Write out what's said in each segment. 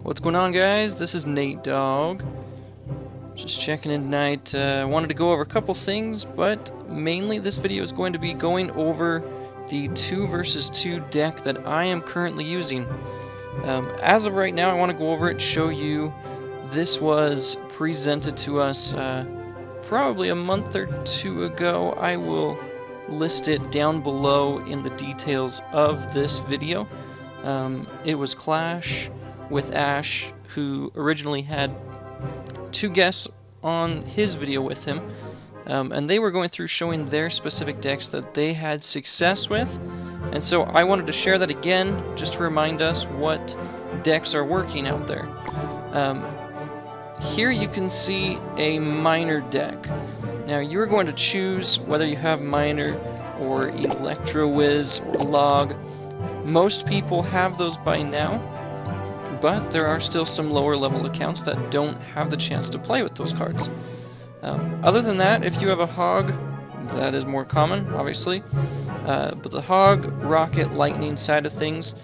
What's going on, guys? This is Nate Dogg. Just checking in tonight. Wanted to go over a couple things, but mainly this video is going to be going over the 2 versus 2 deck that I am currently using. As of right now, I want to go over it, show you this was presented to us probably a month or two ago. I will list it down below in the details of this video. It was Clash with Ash, who originally had 2 guests on his video with him, and they were going through showing their specific decks that they had success with, and so I wanted to share that again just to remind us what decks are working out there. Here you can see a Miner deck. Now you're going to choose whether you have Miner or Electro Wiz or Log. Most people have those by now, but there are still some lower level accounts that don't have the chance to play with those cards. Other than that, if you have a Hog, that is more common, obviously. But the Hog, Rocket, Lightning side of things,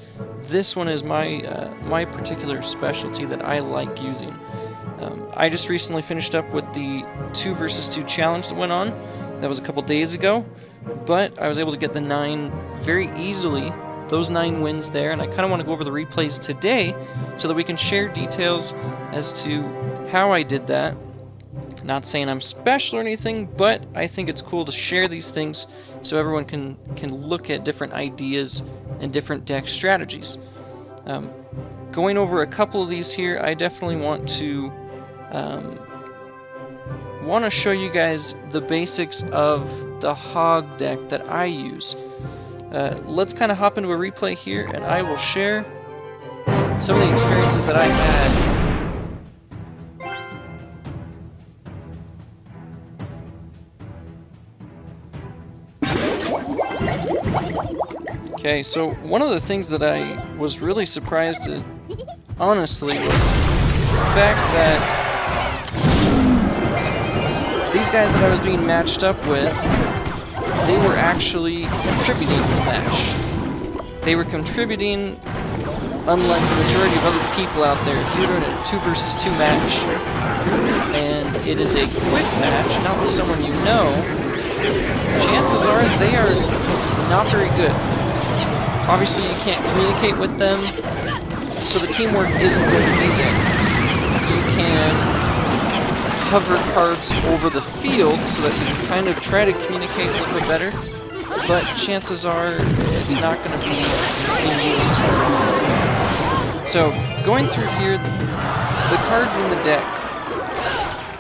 this one is my particular specialty that I like using. I just recently finished up with the 2 versus 2 challenge that went on. That was a couple days ago, but I was able to get the 9 very easily. Those 9 wins there, and I kind of want to go over the replays today so that we can share details as to how I did that. Not saying I'm special or anything, but I think it's cool to share these things so everyone can look at different ideas and different deck strategies. Going over a couple of these here, I definitely want to show you guys the basics of the Hog deck that I use. Let's kind of hop into a replay here, and I will share some of the experiences that I had. Okay, so one of the things that I was really surprised at, honestly, was the fact that these guys that I was being matched up with, they were actually contributing to the match. They were contributing, unlike the majority of other people out there. If you're doing a 2 versus 2 match, and it is a quick match, not with someone you know, chances are they are not very good. Obviously you can't communicate with them, so the teamwork isn't going to be there. You can hover cards over the field so that you can kind of try to communicate a little bit better, but chances are it's not going to be in use. So going through here, the cards in the deck,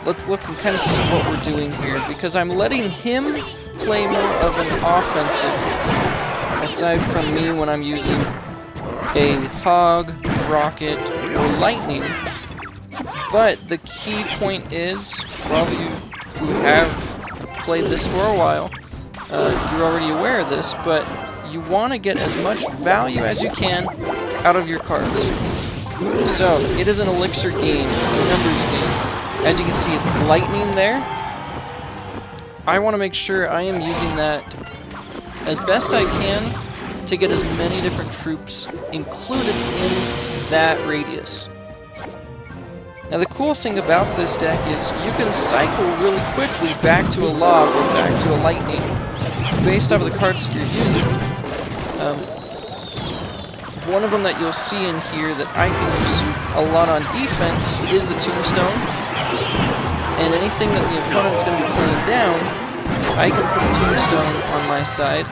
let's look and kind of see what we're doing here, because I'm letting him play more of an offensive, aside from me when I'm using a Hog, Rocket, or Lightning. But the key point is, for all of you who have played this for a while, you're already aware of this, but you want to get as much value as you can out of your cards. So, it is an elixir game, a numbers game. As you can see, Lightning there. I want to make sure I am using that as best I can to get as many different troops included in that radius. Now the cool thing about this deck is you can cycle really quickly back to a Log or back to a Lightning based off of the cards that you're using. One of them that you'll see in here that I can use a lot on defense is the Tombstone. And anything that the opponent's going to be playing down, I can put a Tombstone on my side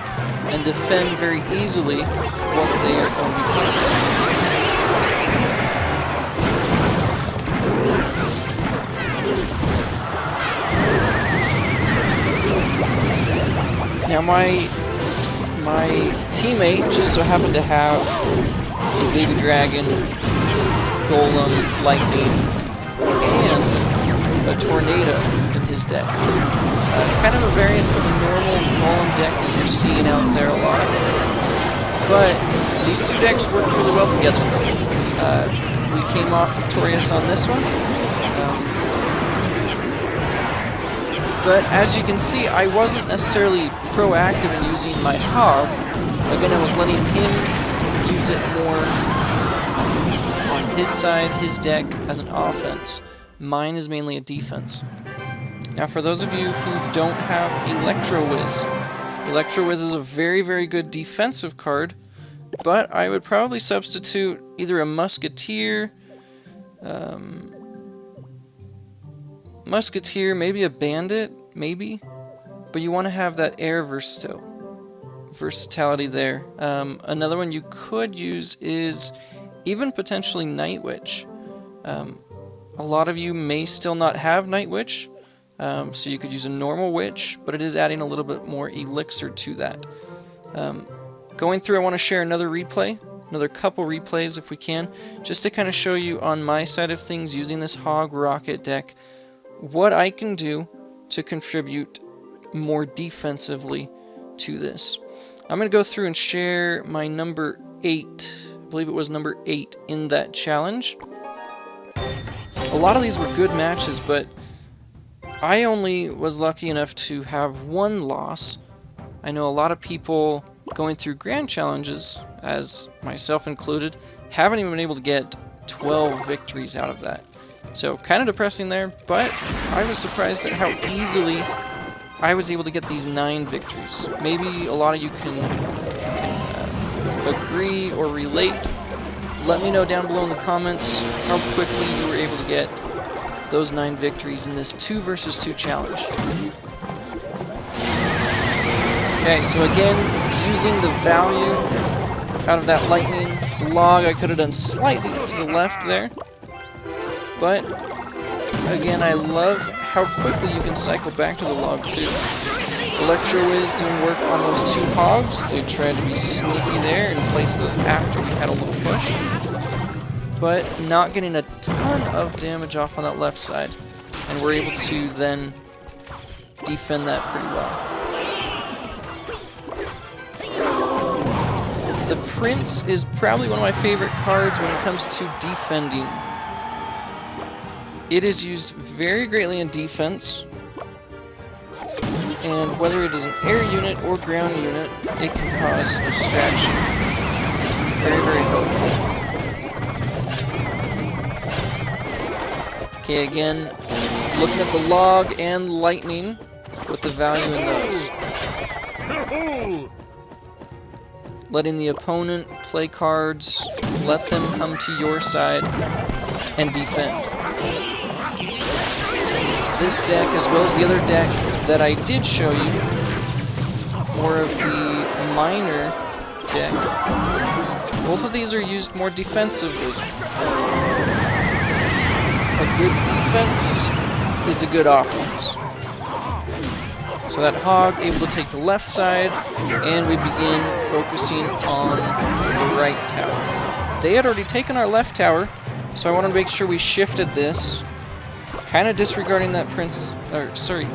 and defend very easily what they are going to be playing. Now my teammate just so happened to have a Baby Dragon, Golem, Lightning, and a Tornado in his deck. Kind of a variant of the normal Golem deck that you're seeing out there a lot. But these 2 decks work really well together. We came off victorious on this one. But as you can see, I wasn't necessarily proactive in using my Hog. Again, I was letting him use it more on his side, his deck, as an offense. Mine is mainly a defense. Now, for those of you who don't have Electro Whiz, Electro Whiz is a very, very good defensive card, but I would probably substitute either a Musketeer, maybe a Bandit, maybe, but you want to have that air versatility there. Another one you could use is even potentially Night Witch. A lot of you may still not have Night Witch, so you could use a normal Witch, but it is adding a little bit more elixir to that. Going through, I want to share another couple replays if we can, just to kind of show you on my side of things using this Hog Rocket deck, what I can do to contribute more defensively to this. I'm going to go through and share my number 8, I believe it was number 8 in that challenge. A lot of these were good matches, but I only was lucky enough to have one loss. I know a lot of people going through grand challenges, as myself included, haven't even been able to get 12 victories out of that. So kind of depressing there, but I was surprised at how easily I was able to get these 9 victories. Maybe a lot of you can agree or relate. Let me know down below in the comments how quickly you were able to get those 9 victories in this 2 versus 2 challenge. Okay, so again, using the value out of that lightning, the log I could have done slightly to the left there. But again, I love how quickly you can cycle back to the log too. Electro is doing work on those 2 hogs. They tried to be sneaky there and place those after we had a little push. But not getting a ton of damage off on that left side. And we're able to then defend that pretty well. The Prince is probably one of my favorite cards when it comes to defending. It is used very greatly in defense, and whether it is an air unit or ground unit, it can cause distraction. Very, very helpful. Okay, again, looking at the log and lightning with the value in those. Letting the opponent play cards, let them come to your side and defend. This deck, as well as the other deck that I did show you, more of the minor deck, both of these are used more defensively. A good defense is a good offense. So that hog able to take the left side, and we begin focusing on the right tower. They had already taken our left tower, so I wanted to make sure we shifted this. Kind of disregarding that prince, or sorry,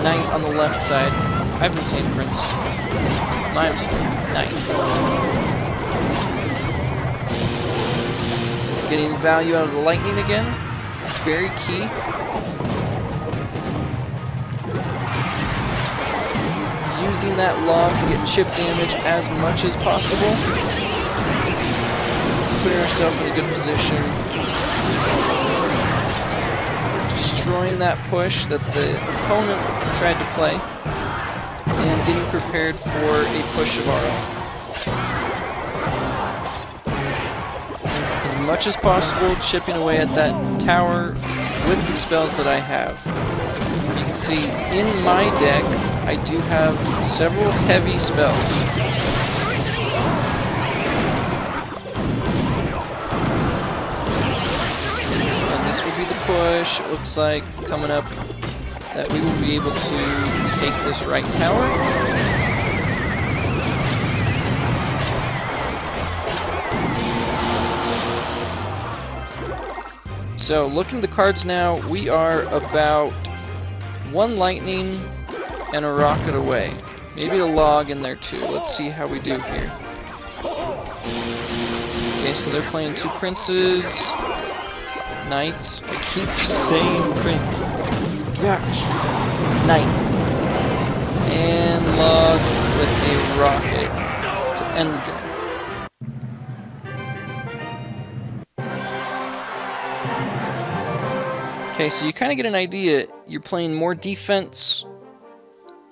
knight on the left side. I've been saying prince. My mistake. Knight. Getting value out of the lightning again. Very key. Using that log to get chip damage as much as possible. Putting ourselves in a good position. Destroying that push that the opponent tried to play, and getting prepared for a push of our own. As much as possible, chipping away at that tower with the spells that I have. You can see in my deck, I do have several heavy spells. This would be the push. It looks like coming up that we will be able to take this right tower. So looking at the cards now, we are about 1 lightning and a rocket away. Maybe a log in there too. Let's see how we do here. Okay, so they're playing 2 princes. Knights. I keep saying prince. Gosh. Knight. And log with a rocket to end the game. Okay, so you kind of get an idea. You're playing more defense,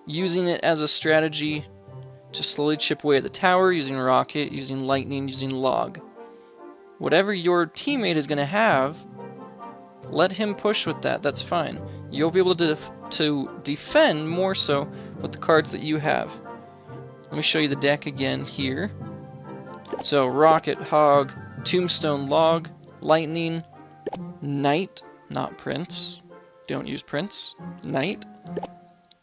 using it as a strategy to slowly chip away at the tower, using rocket, using lightning, using log. Whatever your teammate is going to have, let him push with that. That's fine. You'll be able to defend more so with the cards that you have. Let me show you the deck again here. So rocket, hog, tombstone, log, lightning, knight, not prince. Don't use prince. Knight,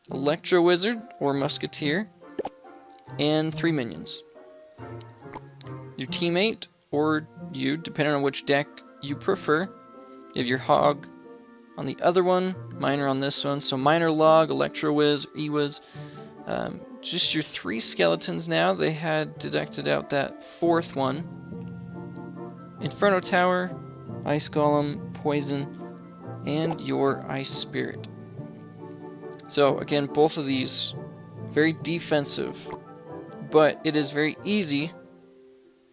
electro wizard or musketeer, and 3 minions. Your teammate or you, depending on which deck you prefer. You have your hog on the other one, minor on this one. So minor, log, electro wiz, e-wiz. Just your 3 skeletons now. They had deducted out that 4th one. Inferno tower, ice golem, poison, and your ice spirit. So again, both of these very defensive, but it is very easy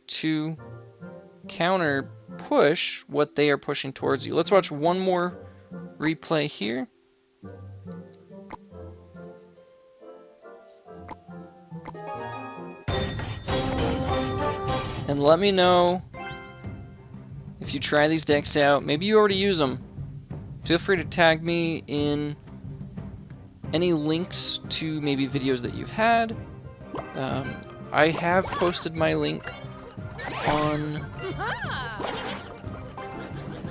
to counter push what they are pushing towards you. Let's watch one more replay here. And let me know if you try these decks out. Maybe you already use them. Feel free to tag me in any links to maybe videos that you've had. I have posted my link on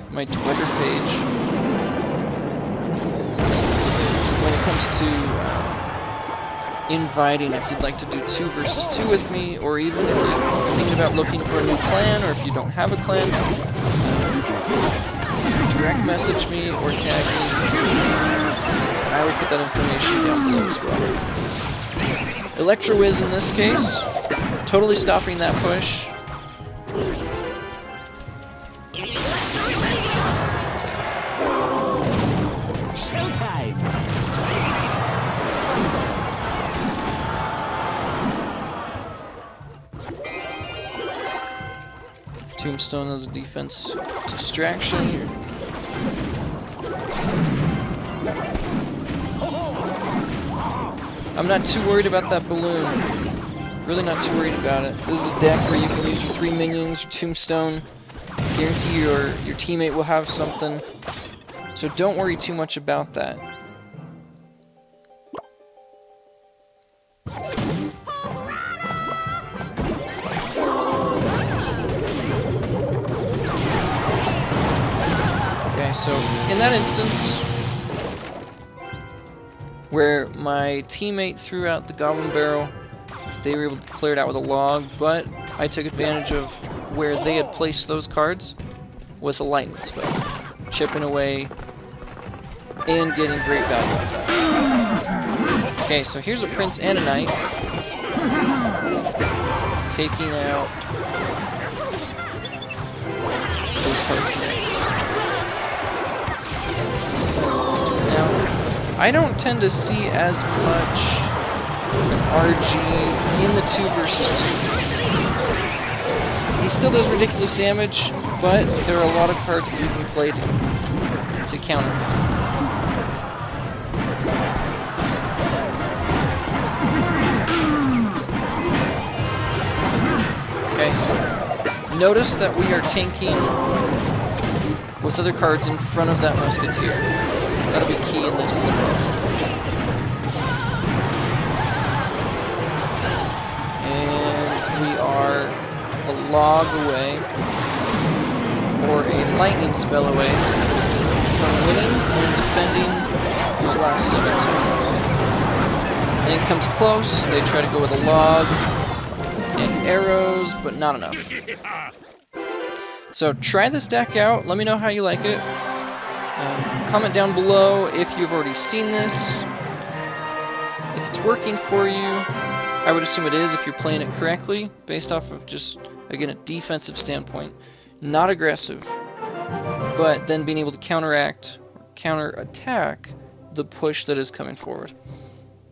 my Twitter page when it comes to inviting if you'd like to do 2 versus 2 with me, or even if you're thinking about looking for a new clan, or if you don't have a clan, direct message me or tag me. I will put that information down below as well. Electro Wiz in this case, totally stopping that push. Tombstone as a defense distraction. I'm not too worried about that balloon. Really not too worried about it. This is a deck where you can use your 3 minions, your tombstone. Guarantee your teammate will have something. So don't worry too much about that. So, in that instance, where my teammate threw out the goblin barrel, they were able to clear it out with a log, but I took advantage of where they had placed those cards with a lightning spell, chipping away and getting great value out of that. Okay, so here's a prince and a knight, taking out those cards there. I don't tend to see as much RG in the 2 versus 2. He still does ridiculous damage, but there are a lot of cards that you can play to counter him. Okay, so notice that we are tanking with other cards in front of that musketeer. That'll be key in this as well. And we are a log away, or a lightning spell away, from winning and defending these last 7 seconds. And it comes close, they try to go with a log and arrows, but not enough. So try this deck out, let me know how you like it. Comment down below if you've already seen this. If it's working for you, I would assume it is if you're playing it correctly, based off of just, again, a defensive standpoint. Not aggressive, but then being able to counter-attack the push that is coming forward.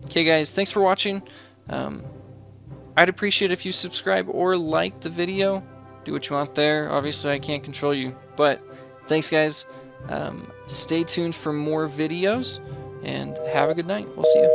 Okay guys, thanks for watching. I'd appreciate if you subscribe or like the video. Do what you want there. Obviously I can't control you, but thanks guys. Stay tuned for more videos, and have a good night. We'll see you.